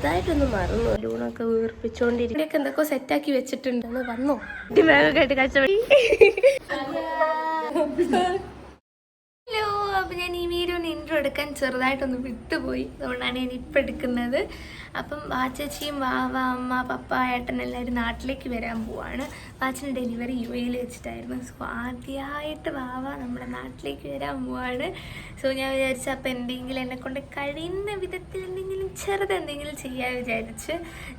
ഇതായിട്ടൊന്നും മറന്നു. ലൂണൊക്കെ വീർപ്പിച്ചോണ്ടിരിക്കും. എന്തൊക്കെ സെറ്റാക്കി വെച്ചിട്ടുണ്ടെന്ന് വന്നോ കേട്ട് കച്ചവടി. ഹലോ, അപ്പം ഞാൻ ഈ വീഡിയോന് ഇൻട്രോ എടുക്കാൻ ചെറുതായിട്ടൊന്ന് വിട്ടുപോയി. അതുകൊണ്ടാണ് ഞാൻ ഇപ്പം എടുക്കുന്നത്. അപ്പം വാച്ചേച്ചിയും വാവ, അമ്മ, പപ്പ, ഏട്ടൻ എല്ലാവരും നാട്ടിലേക്ക് വരാൻ പോവാണ്. വാച്ചന് ഡെലിവറി UAE വെച്ചിട്ടായിരുന്നു. സോ ആദ്യമായിട്ട് വാവ നമ്മുടെ നാട്ടിലേക്ക് വരാൻ പോവാണ്. സോ ഞാൻ വിചാരിച്ചു അപ്പം എന്തെങ്കിലും എന്നെക്കൊണ്ട് കഴിയുന്ന വിധത്തിൽ എന്തെങ്കിലും ചെറുതെന്തെങ്കിലും ചെയ്യാൻ വിചാരിച്ച്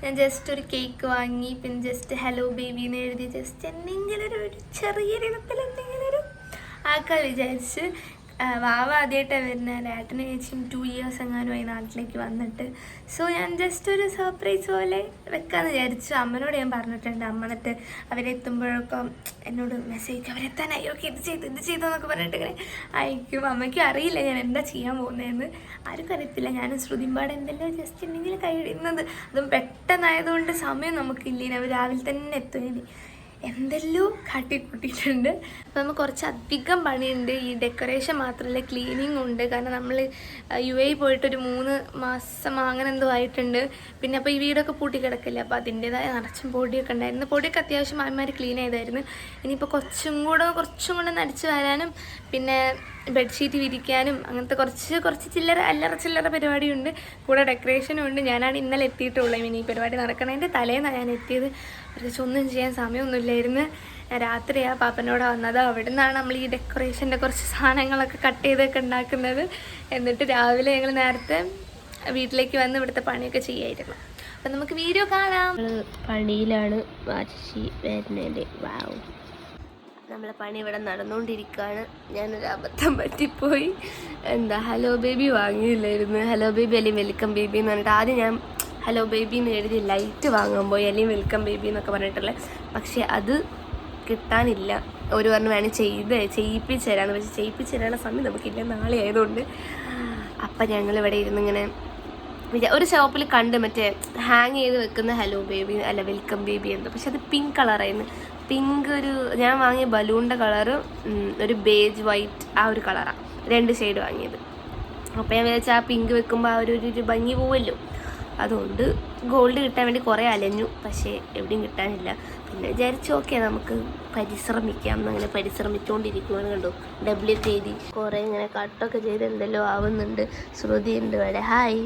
ഞാൻ ജസ്റ്റ് ഒരു കേക്ക് വാങ്ങി, പിന്നെ ജസ്റ്റ് ഹലോ ബേബി എന്ന് എഴുതി ജസ്റ്റ് എന്തെങ്കിലും ഒരു ചെറിയ വിധത്തിൽ എന്തെങ്കിലും ഒരു ആക്കാൻ വിചാരിച്ച്. വാവ ആദ്യമായിട്ടാണ് വരുന്നത്. ഏട്ടന് ചേച്ചിയും 2 years എങ്ങാനുമായി നാട്ടിലേക്ക് വന്നിട്ട്. സോ ഞാൻ ജസ്റ്റ് ഒരു സർപ്രൈസ് പോലെ വെക്കാമെന്ന് വിചാരിച്ചു. അമ്മനോട് ഞാൻ പറഞ്ഞിട്ടുണ്ട്. അമ്മ എന്നിട്ട് അവരെത്തുമ്പോഴൊക്കെ എന്നോട് മെസ്സേജ് അവരെത്താനായി, ഓക്കെ ഇത് ചെയ്തു എന്നൊക്കെ പറഞ്ഞിട്ട് ഇങ്ങനെ അയക്കും. അമ്മയ്ക്കും അറിയില്ല ഞാൻ എന്താ ചെയ്യാൻ പോകുന്നതെന്ന്. ആർക്കും അറിയത്തില്ല. ഞാനും ശ്രുതിമ്പാട് എന്തെല്ലാം ജസ്റ്റ് എന്തെങ്കിലും കഴിയുന്നത്. അതും പെട്ടെന്നായതുകൊണ്ട് സമയം നമുക്കില്ല. അവർ രാവിലെ തന്നെ എത്തും. എന്തെല്ലോ കാട്ടിക്കൂട്ടിയിട്ടുണ്ട്. അപ്പോൾ നമുക്ക് കുറച്ചധികം പണിയുണ്ട്. ഈ ഡെക്കറേഷൻ മാത്രമല്ല, ക്ലീനിങ് ഉണ്ട്. കാരണം നമ്മൾ UAE പോയിട്ടൊരു 3 മാസം അങ്ങനെ എന്തോ ആയിട്ടുണ്ട്. പിന്നെ അപ്പോൾ ഈ വീടൊക്കെ പൂട്ടി കിടക്കില്ല. അപ്പോൾ അതിൻ്റേതായ നിറച്ചും പൊടിയൊക്കെ ഉണ്ടായിരുന്നു. പൊടിയൊക്കെ അത്യാവശ്യം മാമിമാർ ക്ലീൻ ചെയ്തായിരുന്നു. ഇനിയിപ്പോൾ കുറച്ചും കൂടെ നടിച്ചു വരാനും പിന്നെ ബെഡ്ഷീറ്റ് വിരിക്കാനും അങ്ങനത്തെ കുറച്ച് ചില്ലറ പരിപാടിയുണ്ട്. കൂടെ ഡെക്കറേഷനും ഉണ്ട്. ഞാനാണ് ഇന്നലെ എത്തിയിട്ടുള്ളൂ. ഇനി ഈ പരിപാടി നടക്കണതിൻ്റെ തലേന്നാണ് ഞാൻ എത്തിയത്. പ്രത്യേകിച്ച് ഒന്നും ചെയ്യാൻ സമയമൊന്നുമില്ലായിരുന്നു. രാത്രിയാണ് പാപ്പനോട് വന്നത്. അവിടെ നിന്നാണ് നമ്മൾ ഈ ഡെക്കറേഷൻ്റെ കുറച്ച് സാധനങ്ങളൊക്കെ കട്ട് ചെയ്തൊക്കെ ഉണ്ടാക്കുന്നത്. എന്നിട്ട് രാവിലെ ഞങ്ങൾ നേരത്തെ വീട്ടിലേക്ക് വന്ന് ഇവിടുത്തെ പണിയൊക്കെ ചെയ്യായിരുന്നു. അപ്പം നമുക്ക് വീഡിയോ കാണാം. പണിയിലാണ് വാശി വരുന്നതിൻ്റെ. വാവ്, നമ്മളെ പണി ഇവിടെ നടന്നുകൊണ്ടിരിക്കുകയാണ്. ഞാനൊരു അബദ്ധം പറ്റിപ്പോയി. ഹലോ ബേബി വാങ്ങിയില്ലായിരുന്നു. ഹലോ ബേബി അല്ലെങ്കിൽ വെൽക്കം ബേബി എന്ന് പറഞ്ഞിട്ട് ആദ്യം ഞാൻ ഹലോ ബേബി എന്ന് എഴുതി ലൈറ്റ് വാങ്ങാൻ പോയി, അല്ലെങ്കിൽ വെൽക്കം ബേബി എന്നൊക്കെ പറഞ്ഞിട്ടുള്ളത്. പക്ഷേ അത് കിട്ടാനില്ല. ഒരു പറഞ്ഞ് വേണം ചെയ്യിപ്പിച്ച് തരാമെന്ന്. പക്ഷേ ചെയ്യിപ്പിച്ച് തരാനുള്ള സമയം നമുക്കില്ല, നാളെ ആയതുകൊണ്ട്. അപ്പം ഞങ്ങളിവിടെ ഇരുന്നിങ്ങനെ ഒരു ഷോപ്പിൽ കണ്ട് മറ്റേ ഹാങ് ചെയ്ത് വെക്കുന്ന ഹലോ ബേബി അല്ല വെൽക്കം ബേബി എന്തോ. പക്ഷെ അത് പിങ്ക് കളറായിരുന്നു. പിങ്ക് ഞാൻ വാങ്ങിയ ബലൂണിൻ്റെ കളറ് ഒരു ബേജ് വൈറ്റ് ആ ഒരു കളറാണ്. 2 ഷെയ്ഡ് വാങ്ങിയത്. അപ്പോൾ ഞാൻ വിചാരിച്ചാൽ ആ പിങ്ക് വെക്കുമ്പോൾ ആ ഒരു ഭംഗി പോവല്ലോ. അതുകൊണ്ട് ഗോൾഡ് കിട്ടാൻ വേണ്ടി കുറേ അലഞ്ഞു. പക്ഷേ എവിടെയും കിട്ടാനില്ല. പിന്നെ വിചാരിച്ചു ഓക്കെ നമുക്ക് പരിശ്രമിക്കാം എന്നങ്ങനെ പരിശ്രമിച്ചുകൊണ്ടിരിക്കുകയാണ്. കണ്ടു WK എഴുതി കുറേ ഇങ്ങനെ കട്ടൊക്കെ ചെയ്ത് എന്തെല്ലോ ആവുന്നുണ്ട്. ശ്രുതി ഉണ്ട് ഇവിടെ. ഹായ്.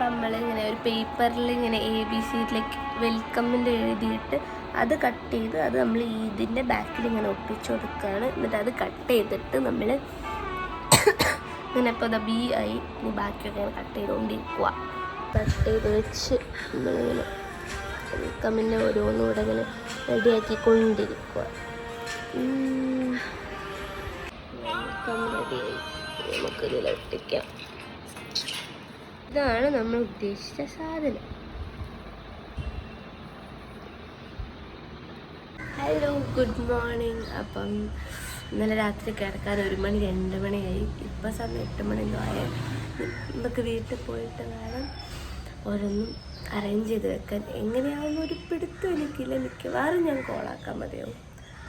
നമ്മളിങ്ങനെ ഒരു പേപ്പറിൽ ഇങ്ങനെ ABC വെൽക്കമിൻ്റെ എഴുതിയിട്ട് അത് കട്ട് ചെയ്ത് അത് നമ്മൾ ഇതിൻ്റെ ബാക്കിൽ ഇങ്ങനെ ഒട്ടിച്ചു കൊടുക്കുകയാണ്. എന്നിട്ട് അത് കട്ട് ചെയ്തിട്ട് നമ്മൾ ഇങ്ങനെ ഇപ്പോൾ BI ഇനി ബാക്കിയൊക്കെ ഇങ്ങനെ കട്ട് ചെയ്തുകൊണ്ടിരിക്കുക. കട്ട് ചെയ്ത് വെച്ച് നമ്മളിങ്ങനെ വെൽക്കമിൻ്റെ ഓരോന്നുകൂടെ ഇങ്ങനെ റെഡിയാക്കിക്കൊണ്ടിരിക്കുക. വെൽക്കം റെഡിയായി. നമുക്കിതിൽ ഒട്ടിക്കാം. ഇതാണ് നമ്മൾ ഉദ്ദേശിച്ച സാധനം. Hello, good morning. അപ്പം ഇന്നലെ രാത്രി കിടക്കാൻ 1 മണി 2 മണിയായി. ഇപ്പം സമയം 8 മണി എന്തോ ആയ. നമുക്ക് വീട്ടിൽ പോയിട്ട് വേണം ഓരോന്നും അറേഞ്ച് ചെയ്ത് വെക്കാൻ. എങ്ങനെയാവുന്ന ഒരു പിടുത്തം എനിക്കില്ല. മിക്കവാറും ഞാൻ കോളാക്കാൻ മതിയാവും.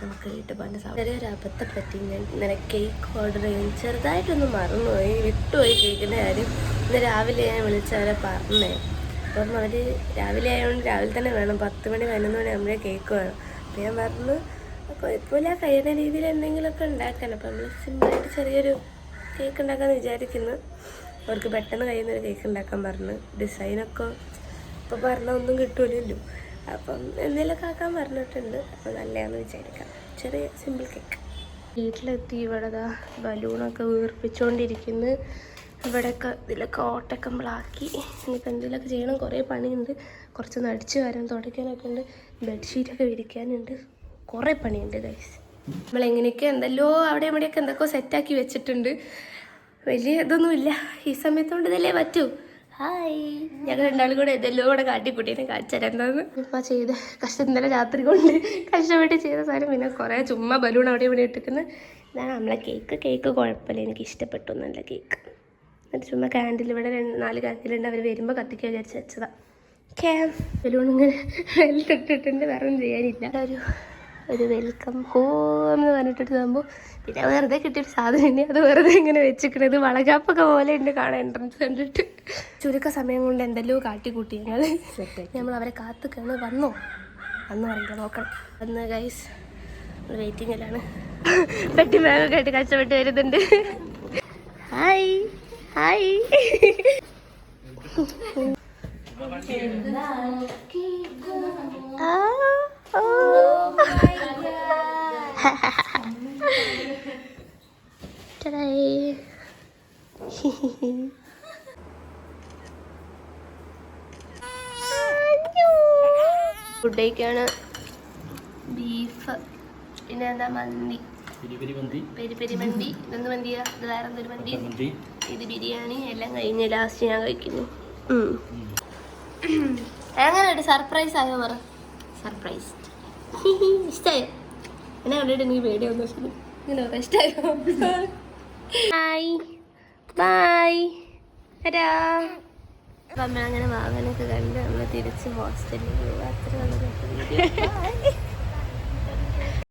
നമുക്ക് വീട്ടിൽ പോകാൻ ചെറിയൊരു അബദ്ധം പറ്റി. ഞാൻ ഇന്നലെ കേക്ക് ഓർഡർ ചെയ്യും. ചെറുതായിട്ടൊന്നും മറന്നുപോയി, വിട്ടുപോയി കേക്കിൻ്റെ കാര്യം. ഇന്ന് രാവിലെ ഞാൻ വിളിച്ചവരെ പറഞ്ഞേ. അപ്പം അവർ രാവിലെ ആയതുകൊണ്ട് രാവിലെ തന്നെ വേണം. 10 മണി 11 മണി ആകുമ്പോഴേ കേക്ക് വേണം. അപ്പം ഞാൻ പറഞ്ഞു കുഴപ്പമില്ല, കഴിയുന്ന രീതിയിൽ എന്തെങ്കിലുമൊക്കെ ഉണ്ടാക്കാൻ. അപ്പം നമ്മൾ സിമ്പിളായിട്ട് ചെറിയൊരു കേക്ക് ഉണ്ടാക്കാമെന്ന് വിചാരിക്കുന്നു. അവർക്ക് പെട്ടെന്ന് കഴിയുന്നൊരു കേക്ക് ഉണ്ടാക്കാൻ പറഞ്ഞു. ഡിസൈനൊക്കെ ഇപ്പോൾ പറഞ്ഞാൽ ഒന്നും കിട്ടൂലല്ലോ. അപ്പം എന്തെങ്കിലുമൊക്കെ ആക്കാൻ പറഞ്ഞിട്ടുണ്ട്. അപ്പോൾ നല്ലതാണെന്ന് വിചാരിക്കാം. ചെറിയ സിമ്പിൾ കേക്ക്. വീട്ടിലെത്തി. ഇവിടെ ബലൂണൊക്കെ വീർപ്പിച്ചുകൊണ്ടിരിക്കുന്നു. ഇവിടെയൊക്കെ ഇതിലൊക്കെ ഓട്ടൊക്കെ നമ്മളാക്കി. ഇനിയിപ്പോൾ എന്തെങ്കിലുമൊക്കെ ചെയ്യണം. കുറേ പണിയുണ്ട്. കുറച്ച് നടിച്ച് വരാൻ തുടയ്ക്കാനൊക്കെ ഉണ്ട്. ബെഡ്ഷീറ്റൊക്കെ വിരിക്കാനുണ്ട്. കുറേ പണിയുണ്ട് ഗൈസ്. നമ്മളെങ്ങനെയൊക്കെ എന്തെല്ലോ അവിടെ ഇവിടെയൊക്കെ എന്തൊക്കെ സെറ്റാക്കി വെച്ചിട്ടുണ്ട്. വലിയ ഇതൊന്നുമില്ല. ഈ സമയത്തുകൊണ്ട് ഇതല്ലേ പറ്റൂ. ഹായ്, ഞങ്ങൾ 2 കൂടെ ഇതെല്ലോ കൂടെ കാട്ടിക്കുട്ടീനെ കാണിച്ചരണ്ടാന്ന്. ഇപ്പം ചെയ്ത് ഇന്നലെ രാത്രി കൊണ്ട് കഷ്ടപ്പെട്ട് ചെയ്ത സാധനം. പിന്നെ കുറേ ചുമ്മാ ബലൂൺ അവിടെ ഇവിടെ ഇട്ടിരിക്കുന്നത്. ഇതാണ് നമ്മളെ കേക്ക് കുഴപ്പമില്ല, എനിക്ക് ഇഷ്ടപ്പെട്ടു. നല്ല കേക്ക്. എന്നിട്ട് ചുമ്മാ കാൻഡിൽ ഇവിടെ 4 കാൻഡിലുണ്ട്. അവർ വരുമ്പോൾ കത്തിക്കാൻ വിചാരിച്ച് വെച്ചതാണ്. ബലൂൺ ഇങ്ങനെ വെല്ലിട്ടിട്ടുണ്ട്. വേറെ ഒന്നും ചെയ്യാനില്ല. ഒരു ഒരു വെൽക്കം ഹോം എന്ന് പറഞ്ഞിട്ടൊരു സംഭവം. പിന്നെ വെറുതെ കിട്ടിയൊരു സാധനം ഇനി അത് വെറുതെ ഇങ്ങനെ വെച്ചിരിക്കണത് വളകാപ്പൊക്കെ പോലെ ഉണ്ട് കാണാൻ എൻട്രൻസ് കണ്ടിട്ട്. ചുരുക്ക സമയം കൊണ്ട് എന്തെല്ലോ കാട്ടിക്കൂട്ടി ഞങ്ങൾ അവരെ കാത്തുക്കാണ്. വന്നോ അറിയില്ല, നോക്കണം. വന്ന് ഗൈസ് വെയിറ്റിങ്ങിലാണ്. പെട്ടി ബാഗൊക്കെ ആയിട്ട് കഷ്ടപ്പെട്ട് വരുന്നുണ്ട്. Hi hi. ഫുഡ് കഴിക്കാണ്. ബീഫ്, പിന്നെ എന്താ മന്തി, പെരി പെരി മന്തി. ഇതെന്ത് മന്തിയാ? ഇത് വേറെ എന്തൊരു മന്തി. ഇത് ബിരിയാണി. എല്ലാം കഴിഞ്ഞ് ലാസ്റ്റ് ഞാൻ കഴിക്കുന്നു. എങ്ങനെയുണ്ട്? സർപ്രൈസ് ആയോ പറ? സർപ്രൈസ് ഇഷ്ടമായോ? എന്നെ കണ്ടിട്ട് എനിക്ക് പേടിയാവുന്നു. ഇങ്ങനെ പറയാം, ഇഷ്ടമായോ? ഹായ് ബൈ വരാ. അപ്പം അങ്ങനെ വാഹനമൊക്കെ കണ്ട് നമ്മൾ തിരിച്ച് ഹോസ്റ്റലിൽ പോവാ. അത്ര